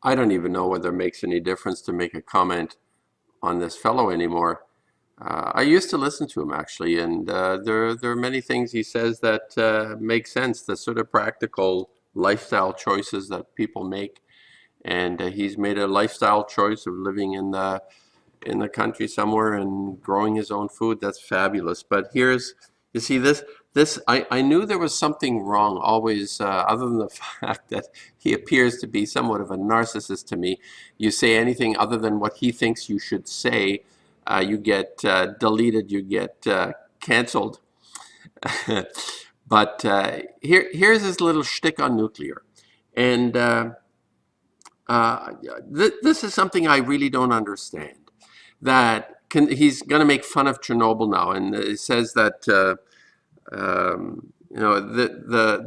I don't even know whether it makes any difference to make a comment on this fellow anymore. I used to listen to him actually, and there are many things he says that make sense, the sort of practical lifestyle choices that people make. And he's made a lifestyle choice of living in the country somewhere and growing his own food. That's fabulous. But here's, you see this, I knew there was something wrong always, other than the fact that he appears to be somewhat of a narcissist to me. You say anything other than what he thinks you should say, you get deleted, you get canceled. But here's his little shtick on nuclear. And this is something I really don't understand. He's going to make fun of Chernobyl now, and it says that the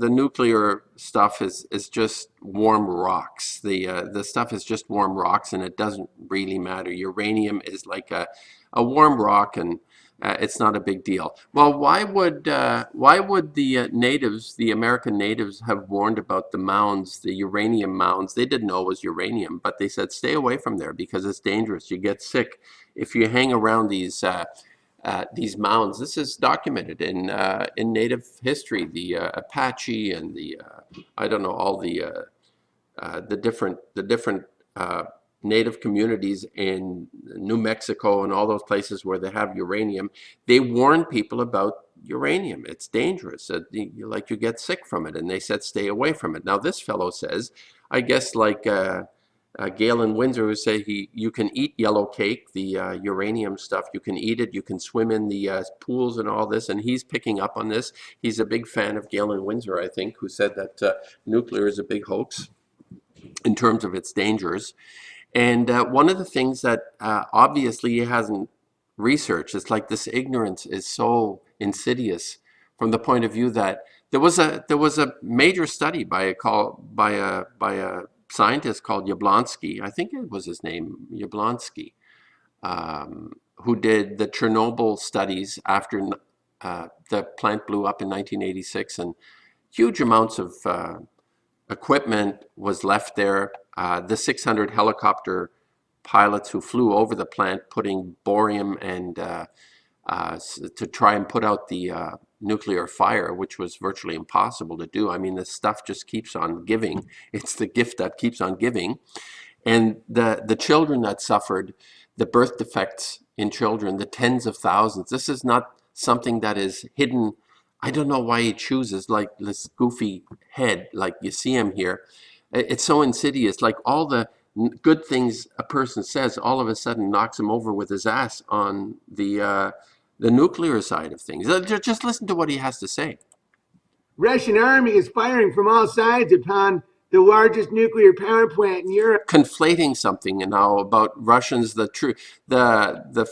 nuclear stuff is just warm rocks. The stuff is just warm rocks, and it doesn't really matter. Uranium is like a warm rock, and it's not a big deal. Well, why would the natives, the American natives, have warned about the mounds, the uranium mounds? They didn't know it was uranium, but they said stay away from there because it's dangerous. You get sick if you hang around these mounds. This is documented in Native history. The Apache and the I don't know, all the different Native communities in New Mexico and all those places where they have uranium. They warn people about uranium. It's dangerous. You get sick from it, and they said stay away from it. Now this fellow says, I guess like Galen Windsor, who say you can eat yellow cake, the uranium stuff, you can eat it, you can swim in the pools and all this, and he's picking up on this. He's a big fan of Galen Windsor, I think, who said that nuclear is a big hoax in terms of its dangers. And one of the things that obviously he hasn't researched is like this ignorance is so insidious from the point of view that there was a major study by a scientist called Yablonsky, I think it was his name, Yablonsky, who did the Chernobyl studies after the plant blew up in 1986, and huge amounts of equipment was left there. The 600 helicopter pilots who flew over the plant putting borium and to try and put out the nuclear fire, which was virtually impossible to do. I mean, the stuff just keeps on giving. It's the gift that keeps on giving. And the children that suffered, the birth defects in children, the tens of thousands, this is not something that is hidden. I don't know why he chooses like this goofy head, like you see him here. It's so insidious, like all the good things a person says all of a sudden knocks him over with his ass on the nuclear side of things. Just listen to what he has to say. Russian army is firing from all sides upon the largest nuclear power plant in Europe. Conflating something now about Russians, the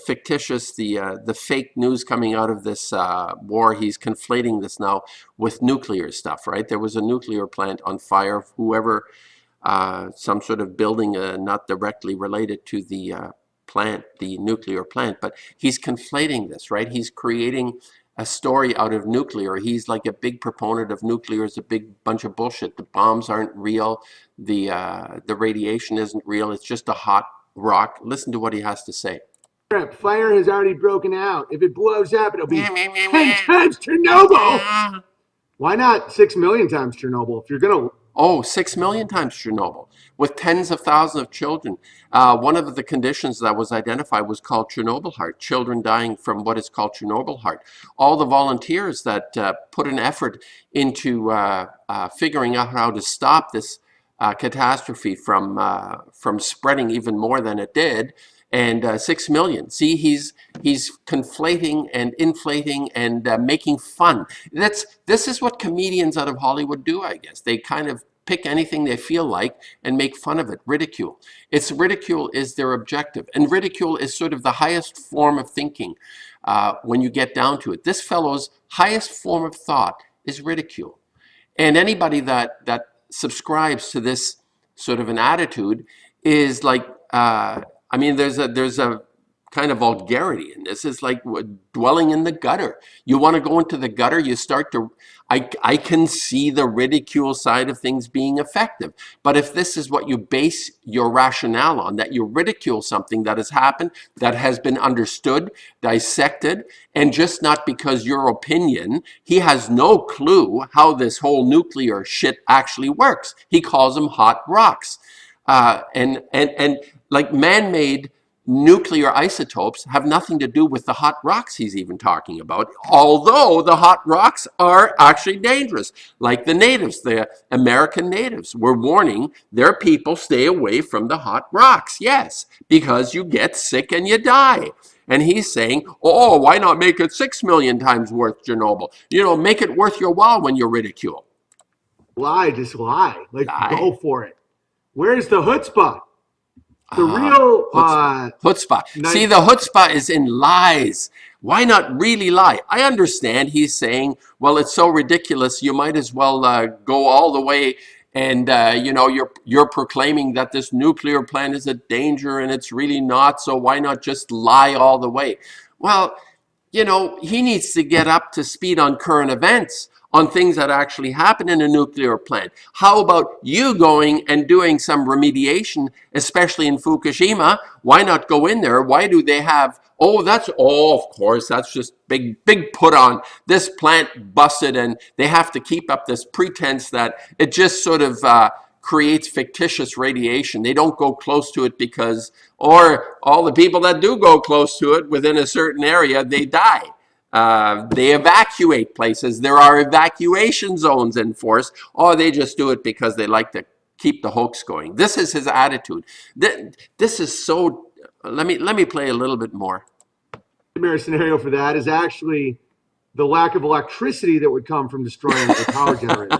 fictitious, the fake news coming out of this war. He's conflating this now with nuclear stuff, right? There was a nuclear plant on fire. Whoever, some sort of building not directly related to the plant, the nuclear plant, but he's conflating this, right? He's creating a story out of nuclear. He's like a big proponent of nuclear. It's a big bunch of bullshit. The bombs aren't real. The radiation isn't real. It's just a hot rock. Listen to what he has to say. Fire has already broken out. If it blows up, it'll be 10 times Chernobyl. Why not 6 million times Chernobyl if you're going to... Oh, 6 million times Chernobyl, with tens of thousands of children. One of the conditions that was identified was called Chernobyl heart, children dying from what is called Chernobyl heart. All the volunteers that put an effort into figuring out how to stop this catastrophe from spreading even more than it did, and 6 million. See, he's conflating and inflating and making fun. This is what comedians out of Hollywood do, I guess. They kind of pick anything they feel like and make fun of it, ridicule. Ridicule is their objective, and ridicule is sort of the highest form of thinking when you get down to it. This fellow's highest form of thought is ridicule. And anybody that subscribes to this sort of an attitude is like, I mean, there's a kind of vulgarity in this. It's like dwelling in the gutter. You want to go into the gutter, you start to, I can see the ridicule side of things being effective. But if this is what you base your rationale on, that you ridicule something that has happened, that has been understood, dissected, and just not because your opinion, he has no clue how this whole nuclear shit actually works. He calls them hot rocks. And like man-made nuclear isotopes have nothing to do with the hot rocks he's even talking about, although the hot rocks are actually dangerous. Like the natives, the American natives were warning their people, stay away from the hot rocks. Yes, because you get sick and you die. And he's saying, oh, why not make it 6 million times worth Chernobyl? You know, make it worth your while when you ridicule. Lie, just lie. Like, Lie. go for it. Where's the chutzpah? The real chutzpah. See, the chutzpah is in lies. Why not really lie? I understand he's saying, well, it's so ridiculous, you might as well go all the way and you know, you're proclaiming that this nuclear plant is a danger and it's really not, so why not just lie all the way? Well, you know, he needs to get up to speed on current events, on things that actually happen in a nuclear plant. How about you going and doing some remediation, especially in Fukushima? Why not go in there? Why do they have, oh, of course, that's just big put on. This plant busted and they have to keep up this pretense that it just sort of creates fictitious radiation. They don't go close to it because, or all the people that do go close to it within a certain area, they die. They evacuate places. There are evacuation zones enforced. Or they just do it because they like to keep the hoax going. This is his attitude. This is so, let me play a little bit more. The nightmare scenario for that is actually the lack of electricity that would come from destroying a power generator.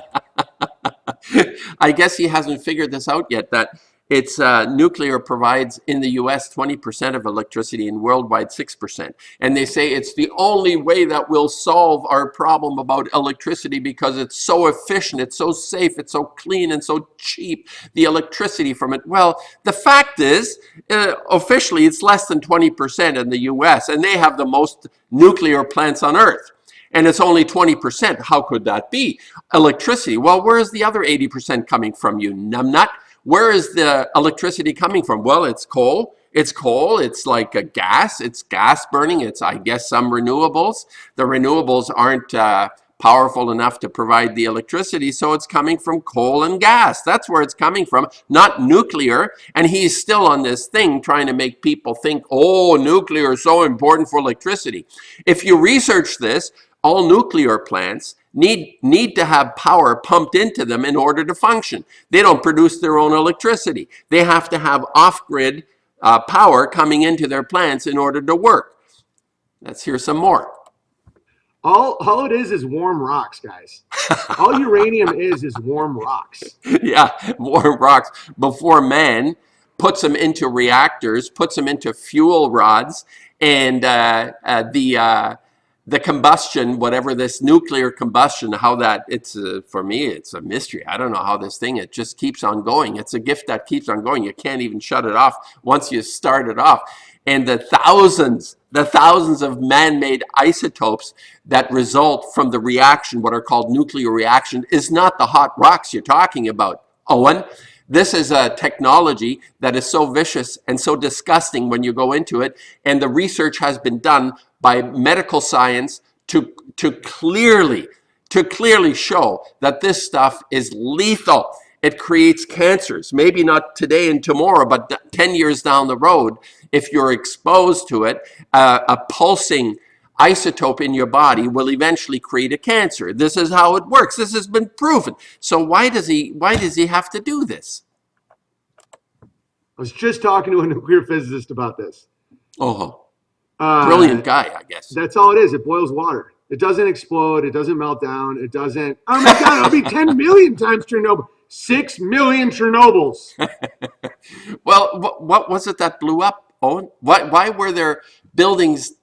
I guess he hasn't figured this out yet, that it's nuclear provides in the US 20% of electricity and worldwide 6%. And they say it's the only way that will solve our problem about electricity because it's so efficient, it's so safe, it's so clean and so cheap, the electricity from it. Well, the fact is, officially it's less than 20% in the US and they have the most nuclear plants on Earth. And it's only 20%. How could that be? Electricity. Well, where is the other 80% coming from, you numbnut? Where is the electricity coming from? Well, it's coal. It's coal. It's like a gas. It's gas burning. It's, I guess, some renewables. The renewables aren't powerful enough to provide the electricity, so it's coming from coal and gas. That's where it's coming from, not nuclear. And he's still on this thing trying to make people think, oh, nuclear is so important for electricity. If you research this, all nuclear plants need to have power pumped into them in order to function. They don't produce their own electricity. They have to have off-grid power coming into their plants in order to work. Let's hear some more. All it is warm rocks, guys. All uranium is warm rocks. Yeah, warm rocks. Before man puts them into reactors, puts them into fuel rods, and the combustion, whatever this nuclear combustion, how that, it's for me, it's a mystery. I don't know how this thing, it just keeps on going. It's a gift that keeps on going. You can't even shut it off once you start it off. And the thousands of man-made isotopes that result from the reaction, what are called nuclear reaction, is not the hot rocks you're talking about, Owen. This is a technology that is so vicious and so disgusting when you go into it. And the research has been done by medical science to clearly show that this stuff is lethal. It creates cancers, maybe not today and tomorrow, but 10 years down the road, if you're exposed to it, a pulsing isotope in your body will eventually create a cancer. This is how it works. This has been proven. So why does he have to do this? I was just talking to a nuclear physicist about this. Oh, brilliant guy, I guess. That's all it is. It boils water. It doesn't explode. It doesn't melt down. It doesn't. Oh my God! It'll be 10 million times Chernobyl. 6 million Chernobyls. Well, what was it that blew up, Owen? Why were there buildings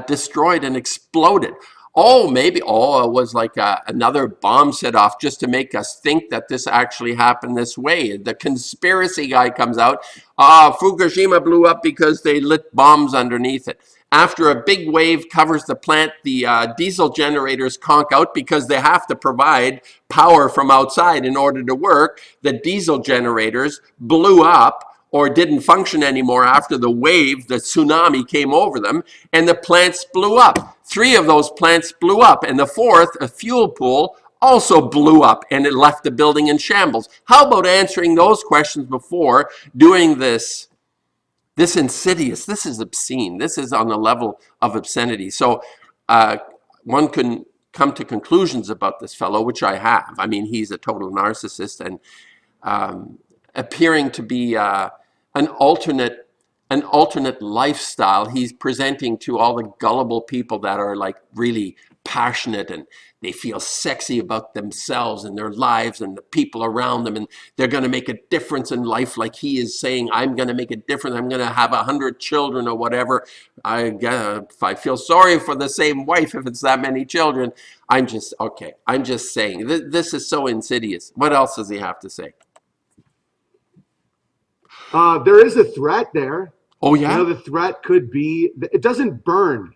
destroyed and exploded? Oh, maybe. Oh, it was like another bomb set off just to make us think that this actually happened this way. The conspiracy guy comes out. Fukushima blew up because they lit bombs underneath it. After a big wave covers the plant, the diesel generators conk out because they have to provide power from outside in order to work. The diesel generators blew up or didn't function anymore after the wave, the tsunami came over them, and the plants blew up. 3 of those plants blew up, and the 4th, a fuel pool, also blew up, and it left the building in shambles. How about answering those questions before doing this? This insidious, this is obscene. This is on the level of obscenity. So one can come to conclusions about this fellow, which I have. I mean, he's a total narcissist and appearing to be an alternate lifestyle he's presenting to all the gullible people that are like really passionate and they feel sexy about themselves and their lives and the people around them, and they're going to make a difference in life, like he is saying, I'm going to make a difference, I'm going to have 100 children or whatever. If I feel sorry for the same wife if it's that many children. I'm just saying this is so insidious. What else does he have to say? There is a threat there. Oh, yeah? You know, the threat could be, it doesn't burn.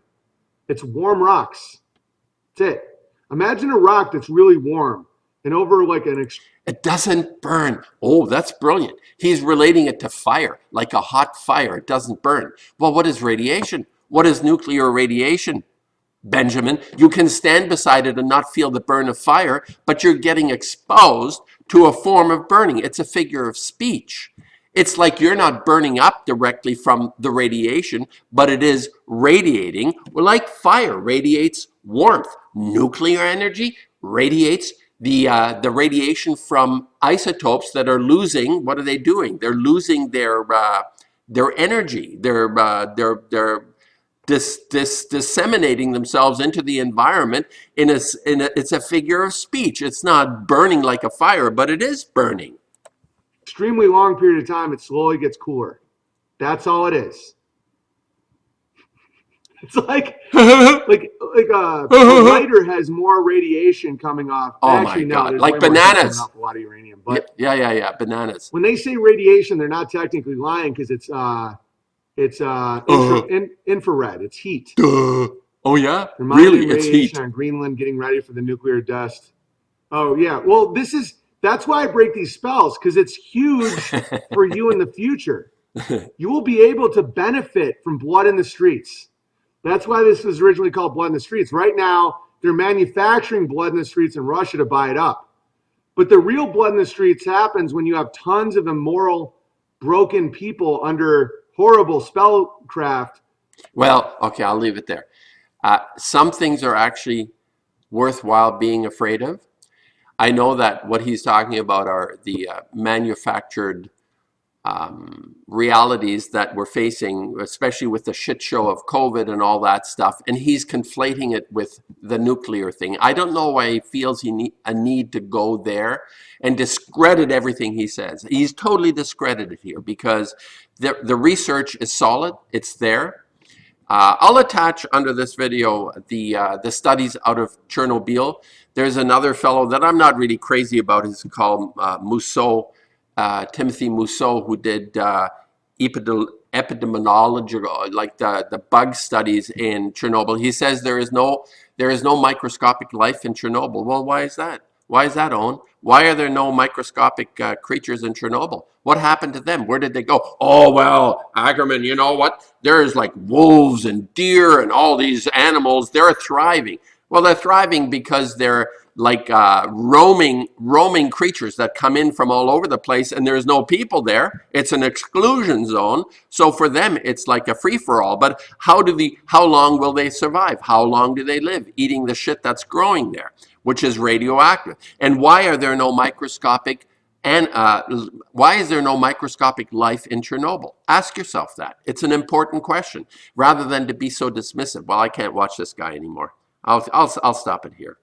It's warm rocks. That's it. Imagine a rock that's really warm and over like it doesn't burn. Oh, that's brilliant. He's relating it to fire, like a hot fire. It doesn't burn. Well, what is radiation? What is nuclear radiation? Benjamin, you can stand beside it and not feel the burn of fire, but you're getting exposed to a form of burning. It's a figure of speech. It's like you're not burning up directly from the radiation, but it is radiating. Well, like fire radiates warmth. Nuclear energy radiates the radiation from isotopes that are losing. What are they doing? They're losing their energy. They're disseminating themselves into the environment it's a figure of speech. It's not burning like a fire, but it is burning. Extremely long period of time, it slowly gets cooler. That's all it is. It's like a lighter has more radiation coming off. Oh Actually, my God! No, like bananas. Off a lot of uranium, but yeah, bananas. When they say radiation, they're not technically lying because it's infrared. It's heat. Oh yeah, really? It's heat. On Greenland, getting ready for the nuclear dust. Oh yeah. Well, that's why I break these spells, because it's huge for you in the future. You will be able to benefit from blood in the streets. That's why this was originally called Blood in the Streets. Right now, they're manufacturing blood in the streets in Russia to buy it up. But the real blood in the streets happens when you have tons of immoral, broken people under horrible spellcraft. Well, okay, I'll leave it there. Some things are actually worthwhile being afraid of. I know that what he's talking about are the manufactured realities that we're facing, especially with the shit show of COVID and all that stuff. And he's conflating it with the nuclear thing. I don't know why he feels a need to go there and discredit everything he says. He's totally discredited here because the research is solid. It's there. I'll attach under this video the studies out of Chernobyl. There's another fellow that I'm not really crazy about. He's called Mousseau. Timothy Mousseau, who did epidemiological, like the bug studies in Chernobyl. He says there is no microscopic life in Chernobyl. Well, why is that? Why is that, Owen? Why are there no microscopic creatures in Chernobyl? What happened to them? Where did they go? Oh, well, Ackerman, you know what? There's like wolves and deer and all these animals. They're thriving. Well, they're thriving because they're like roaming creatures that come in from all over the place, and there's no people there. It's an exclusion zone. So for them, it's like a free-for-all. But how long will they survive? How long do they live eating the shit that's growing there, which is radioactive? And why are there no microscopic why is there no microscopic life in Chernobyl? Ask yourself that. It's an important question, rather than to be so dismissive. Well, I can't watch this guy anymore. I'll stop it here.